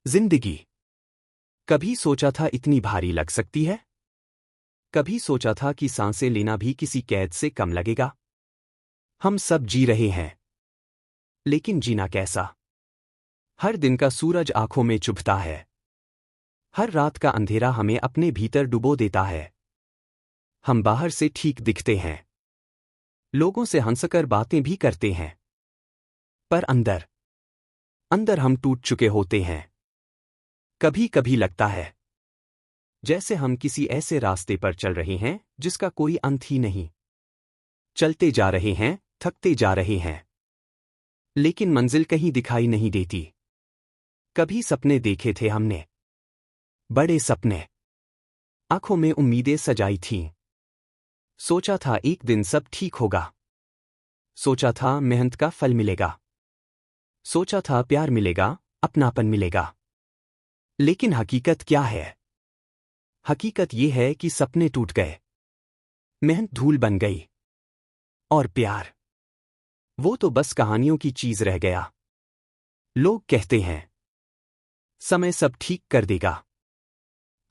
जिंदगी कभी सोचा था इतनी भारी लग सकती है? कभी सोचा था कि सांसें लेना भी किसी कैद से कम लगेगा? हम सब जी रहे हैं, लेकिन जीना कैसा? हर दिन का सूरज आंखों में चुभता है। हर रात का अंधेरा हमें अपने भीतर डुबो देता है। हम बाहर से ठीक दिखते हैं, लोगों से हंसकर बातें भी करते हैं, पर अंदर अंदर हम टूट चुके होते हैं। कभी कभी लगता है जैसे हम किसी ऐसे रास्ते पर चल रहे हैं जिसका कोई अंत ही नहीं। चलते जा रहे हैं, थकते जा रहे हैं, लेकिन मंजिल कहीं दिखाई नहीं देती। कभी सपने देखे थे हमने, बड़े सपने, आंखों में उम्मीदें सजाई थीं। सोचा था एक दिन सब ठीक होगा। सोचा था मेहनत का फल मिलेगा। सोचा था प्यार मिलेगा, अपनापन मिलेगा। लेकिन हकीकत क्या है? हकीकत यह है कि सपने टूट गए, मेहनत धूल बन गई, और प्यार, वो तो बस कहानियों की चीज रह गया। लोग कहते हैं समय सब ठीक कर देगा,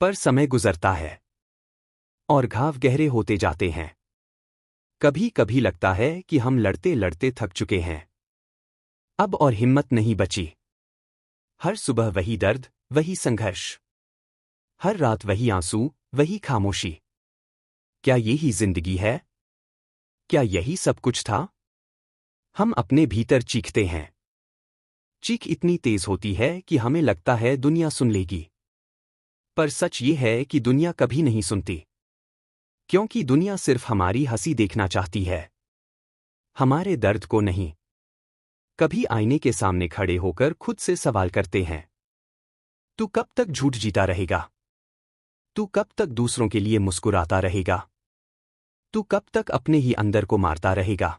पर समय गुजरता है और घाव गहरे होते जाते हैं। कभी कभी लगता है कि हम लड़ते लड़ते थक चुके हैं, अब और हिम्मत नहीं बची। हर सुबह वही दर्द, वही संघर्ष, हर रात वही आंसू, वही खामोशी। क्या यही जिंदगी है? क्या यही सब कुछ था? हम अपने भीतर चीखते हैं। चीख इतनी तेज होती है कि हमें लगता है दुनिया सुन लेगी। पर सच ये है कि दुनिया कभी नहीं सुनती, क्योंकि दुनिया सिर्फ हमारी हंसी देखना चाहती है, हमारे दर्द को नहीं। कभी आईने के सामने खड़े होकर खुद से सवाल करते हैं, तू कब तक झूठ जीता रहेगा? तू कब तक दूसरों के लिए मुस्कुराता रहेगा? तू कब तक अपने ही अंदर को मारता रहेगा?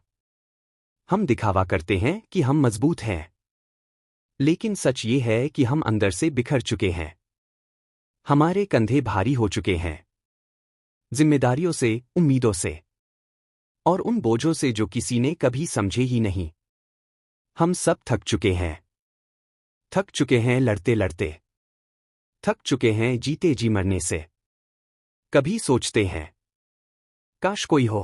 हम दिखावा करते हैं कि हम मजबूत हैं, लेकिन सच ये है कि हम अंदर से बिखर चुके हैं। हमारे कंधे भारी हो चुके हैं, जिम्मेदारियों से, उम्मीदों से, और उन बोझों से जो किसी ने कभी समझे ही नहीं। हम सब थक चुके हैं। थक चुके हैं लड़ते लड़ते, थक चुके हैं जीते जी मरने से। कभी सोचते हैं काश कोई हो,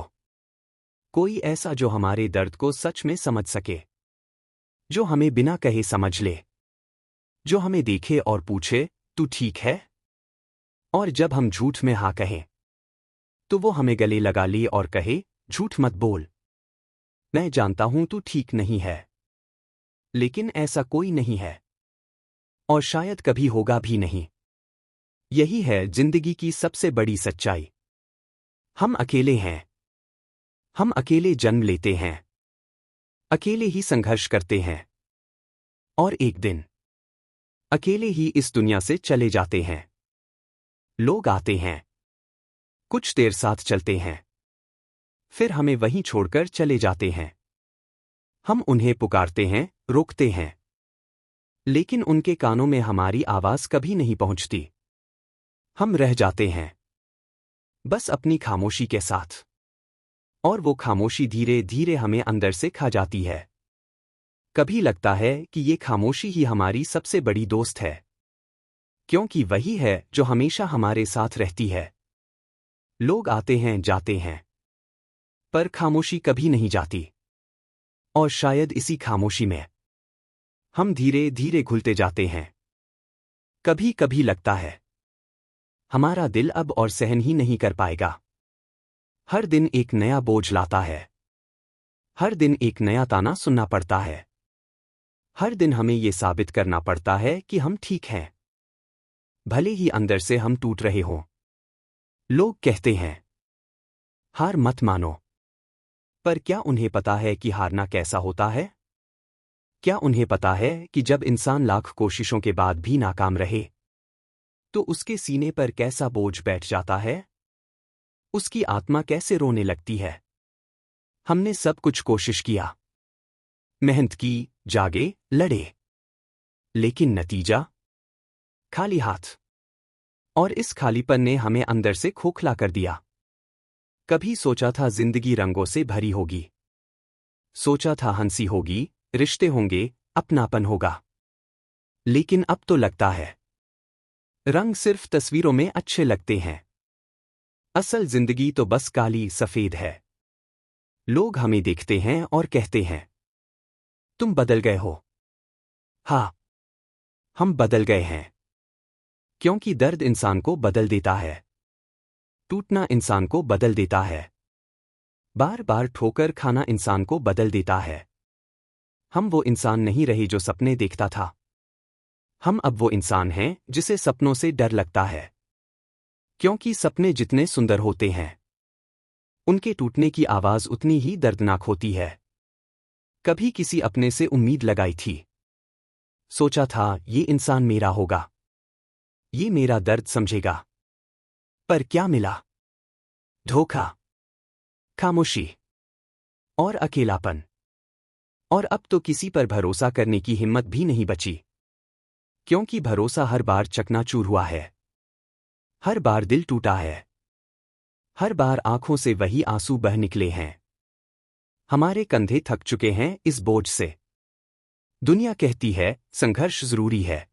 कोई ऐसा जो हमारे दर्द को सच में समझ सके, जो हमें बिना कहे समझ ले, जो हमें देखे और पूछे, तू ठीक है? और जब हम झूठ में हाँ कहें, तो वो हमें गले लगा ले और कहे, झूठ मत बोल, मैं जानता हूं तू ठीक नहीं है। लेकिन ऐसा कोई नहीं है, और शायद कभी होगा भी नहीं। यही है जिंदगी की सबसे बड़ी सच्चाई। हम अकेले हैं। हम अकेले जन्म लेते हैं, अकेले ही संघर्ष करते हैं, और एक दिन अकेले ही इस दुनिया से चले जाते हैं। लोग आते हैं, कुछ देर साथ चलते हैं, फिर हमें वहीं छोड़कर चले जाते हैं। हम उन्हें पुकारते हैं, रोकते हैं, लेकिन उनके कानों में हमारी आवाज कभी नहीं पहुंचती। हम रह जाते हैं, बस अपनी खामोशी के साथ, और वो खामोशी धीरे धीरे हमें अंदर से खा जाती है। कभी लगता है कि ये खामोशी ही हमारी सबसे बड़ी दोस्त है, क्योंकि वही है जो हमेशा हमारे साथ रहती है। लोग आते हैं, जाते हैं, पर खामोशी कभी नहीं जाती। और शायद इसी खामोशी में हम धीरे धीरे घुलते जाते हैं। कभी कभी लगता है हमारा दिल अब और सहन ही नहीं कर पाएगा। हर दिन एक नया बोझ लाता है, हर दिन एक नया ताना सुनना पड़ता है, हर दिन हमें ये साबित करना पड़ता है कि हम ठीक हैं, भले ही अंदर से हम टूट रहे हों। लोग कहते हैं हार मत मानो, पर क्या उन्हें पता है कि हारना कैसा होता है? क्या उन्हें पता है कि जब इंसान लाख कोशिशों के बाद भी नाकाम रहे, तो उसके सीने पर कैसा बोझ बैठ जाता है? उसकी आत्मा कैसे रोने लगती है? हमने सब कुछ कोशिश किया, मेहनत की, जागे, लड़े, लेकिन नतीजा खाली हाथ। और इस खालीपन ने हमें अंदर से खोखला कर दिया। कभी सोचा था जिंदगी रंगों से भरी होगी, सोचा था हंसी होगी, रिश्ते होंगे, अपनापन होगा, लेकिन अब तो लगता है रंग सिर्फ तस्वीरों में अच्छे लगते हैं। असल जिंदगी तो बस काली सफेद है। लोग हमें देखते हैं और कहते हैं, तुम बदल गए हो। हाँ, हम बदल गए हैं। क्योंकि दर्द इंसान को बदल देता है। टूटना इंसान को बदल देता है। बार बार ठोकर खाना इंसान को बदल देता है। हम वो इंसान नहीं रहे जो सपने देखता था। हम अब वो इंसान हैं जिसे सपनों से डर लगता है। क्योंकि सपने जितने सुंदर होते हैं, उनके टूटने की आवाज उतनी ही दर्दनाक होती है। कभी किसी अपने से उम्मीद लगाई थी। सोचा था ये इंसान मेरा होगा, ये मेरा दर्द समझेगा। पर क्या मिला? धोखा, खामोशी और अकेलापन। और अब तो किसी पर भरोसा करने की हिम्मत भी नहीं बची। क्योंकि भरोसा हर बार चकनाचूर हुआ है। हर बार दिल टूटा है। हर बार आंखों से वही आंसू बह निकले हैं। हमारे कंधे थक चुके हैं इस बोझ से। दुनिया कहती है संघर्ष जरूरी है,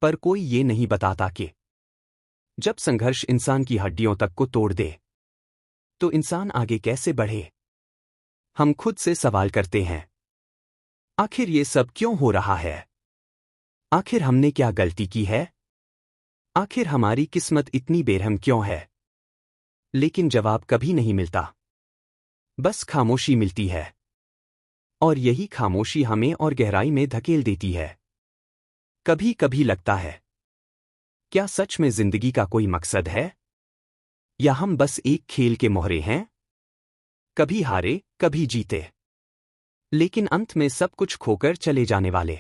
पर कोई ये नहीं बताता कि जब संघर्ष इंसान की हड्डियों तक को तोड़ दे, तो इंसान आगे कैसे बढ़े? हम खुद से सवाल करते हैं, आखिर ये सब क्यों हो रहा है? आखिर हमने क्या गलती की है? आखिर हमारी किस्मत इतनी बेरहम क्यों है? लेकिन जवाब कभी नहीं मिलता। बस खामोशी मिलती है। और यही खामोशी हमें और गहराई में धकेल देती है। कभी कभी लगता है, क्या सच में जिंदगी का कोई मकसद है? या हम बस एक खेल के मोहरे हैं? कभी हारे, कभी जीते, लेकिन अंत में सब कुछ खोकर चले जाने वाले।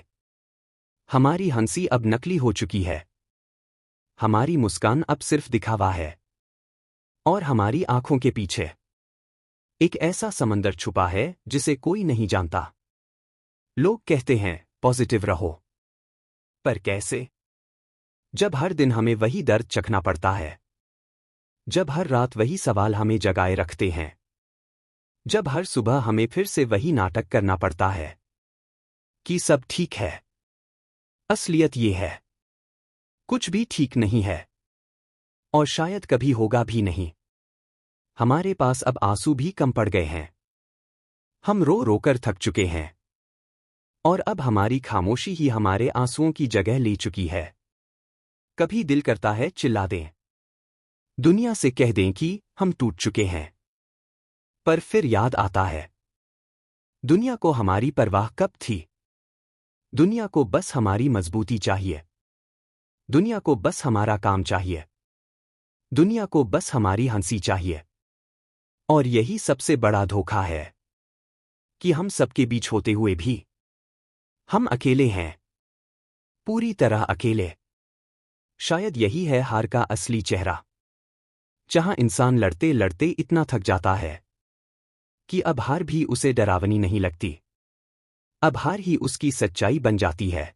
हमारी हंसी अब नकली हो चुकी है। हमारी मुस्कान अब सिर्फ दिखावा है। और हमारी आंखों के पीछे एक ऐसा समंदर छुपा है जिसे कोई नहीं जानता। लोग कहते हैं पॉजिटिव रहो, पर कैसे? जब हर दिन हमें वही दर्द चखना पड़ता है। जब हर रात वही सवाल हमें जगाए रखते हैं। जब हर सुबह हमें फिर से वही नाटक करना पड़ता है कि सब ठीक है। असलियत ये है, कुछ भी ठीक नहीं है। और शायद कभी होगा भी नहीं। हमारे पास अब आंसू भी कम पड़ गए हैं। हम रो रोकर थक चुके हैं। और अब हमारी खामोशी ही हमारे आंसुओं की जगह ले चुकी है। कभी दिल करता है चिल्ला दें, दुनिया से कह दें कि हम टूट चुके हैं। पर फिर याद आता है, दुनिया को हमारी परवाह कब थी? दुनिया को बस हमारी मजबूती चाहिए। दुनिया को बस हमारा काम चाहिए। दुनिया को बस हमारी हंसी चाहिए। और यही सबसे बड़ा धोखा है कि हम सबके बीच होते हुए भी हम अकेले हैं। पूरी तरह अकेले। शायद यही है हार का असली चेहरा। जहां इंसान लड़ते लड़ते इतना थक जाता है कि अब हार भी उसे डरावनी नहीं लगती। अब हार ही उसकी सच्चाई बन जाती है।